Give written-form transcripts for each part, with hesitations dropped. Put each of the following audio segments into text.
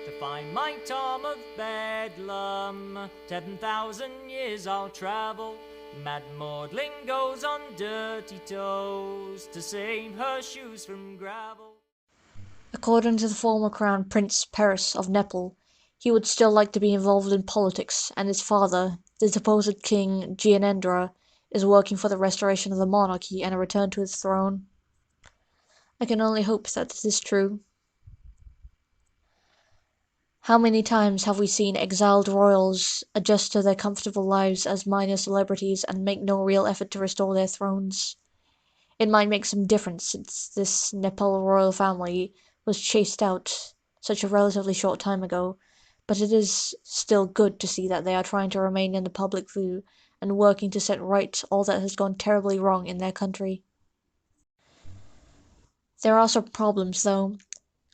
to find my Tom of Bedlam. 7,000 years I'll travel. Mad Maudlin goes on dirty toes to save her shoes from gravel. According to the former Crown Prince Paris of Nepal, he would still like to be involved in politics, and his father, the deposed King Gyanendra, is working for the restoration of the monarchy and a return to his throne. I can only hope that this is true. How many times have we seen exiled royals adjust to their comfortable lives as minor celebrities and make no real effort to restore their thrones? It might make some difference since this Nepal royal family was chased out such a relatively short time ago, but it is still good to see that they are trying to remain in the public view and working to set right all that has gone terribly wrong in their country. There are some problems, though.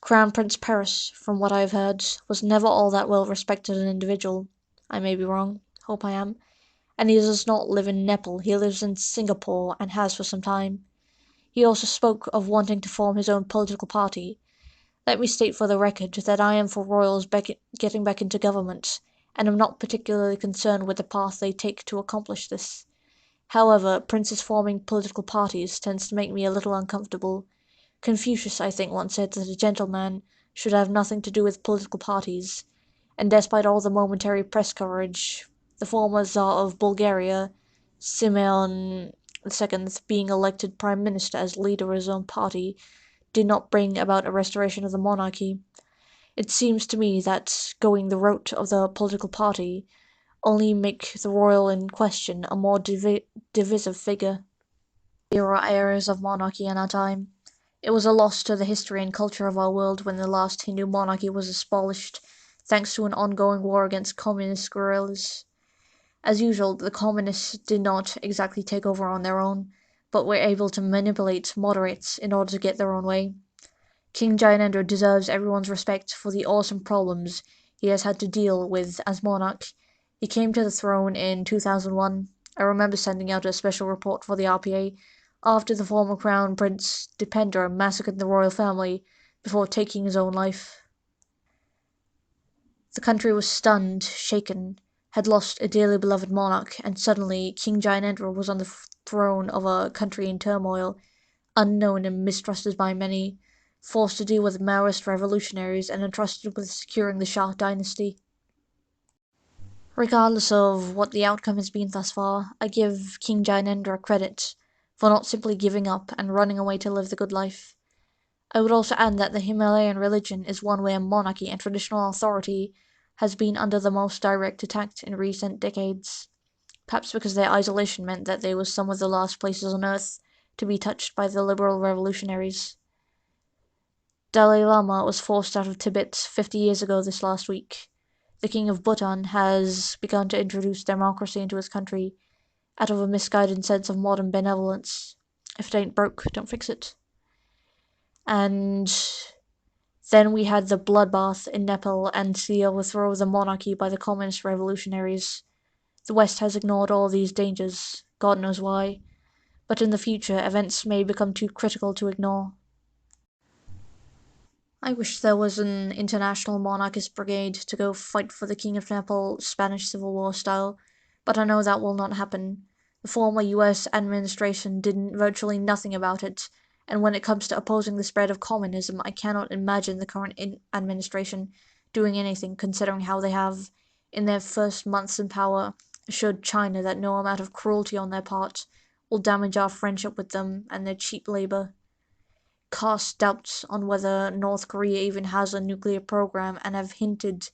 Crown Prince Paris, from what I have heard, was never all that well respected an individual. I may be wrong, hope I am. And he does not live in Nepal, he lives in Singapore and has for some time. He also spoke of wanting to form his own political party. Let me state for the record that I am for royals getting back into government, and am not particularly concerned with the path they take to accomplish this. However, princes forming political parties tends to make me a little uncomfortable. Confucius, I think, once said that a gentleman should have nothing to do with political parties, and despite all the momentary press coverage, the former Czar of Bulgaria, Simeon II, being elected prime minister as leader of his own party, did not bring about a restoration of the monarchy. It seems to me that going the route of the political party only make the royal in question a more divisive figure. There are eras of monarchy in our time. It was a loss to the history and culture of our world when the last Hindu monarchy was abolished, thanks to an ongoing war against communist guerrillas. As usual, the communists did not exactly take over on their own, but were able to manipulate moderates in order to get their own way. King Gyanendra deserves everyone's respect for the awesome problems he has had to deal with as monarch. He came to the throne in 2001. I remember sending out a special report for the RPA after the former Crown Prince Dipendra massacred the royal family before taking his own life. The country was stunned, shaken, had lost a dearly beloved monarch, and suddenly King Gyanendra was on the throne of a country in turmoil, unknown and mistrusted by many, forced to deal with Maoist revolutionaries and entrusted with securing the Shah dynasty. Regardless of what the outcome has been thus far, I give King Gyanendra credit for not simply giving up and running away to live the good life. I would also add that the Himalayan religion is one where monarchy and traditional authority has been under the most direct attack in recent decades, perhaps because their isolation meant that they were some of the last places on earth to be touched by the liberal revolutionaries. Dalai Lama was forced out of Tibet 50 years ago this last week. The King of Bhutan has begun to introduce democracy into his country, out of a misguided sense of modern benevolence. If it ain't broke, don't fix it. And then we had the bloodbath in Nepal and the overthrow of the monarchy by the communist revolutionaries. The West has ignored all these dangers, God knows why, but in the future events may become too critical to ignore. I wish there was an international monarchist brigade to go fight for the King of Nepal, Spanish Civil War style, but I know that will not happen. The former US administration did virtually nothing about it, and when it comes to opposing the spread of communism, I cannot imagine the current administration doing anything, considering how they have, in their first months in power, assured China that no amount of cruelty on their part will damage our friendship with them and their cheap labor. Cast doubts on whether North Korea even has a nuclear program and have hinted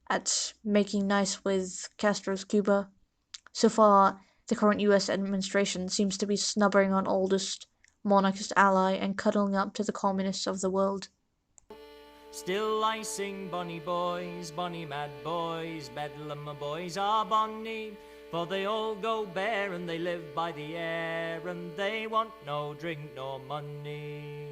at making nice with Castro's Cuba. So far, the current US administration seems to be snubbering our oldest monarchist ally and cuddling up to the communists of the world. Still I sing bonny boys, bonny mad boys, bedlam boys are bonny, for they all go bare and they live by the air, and they want no drink nor money.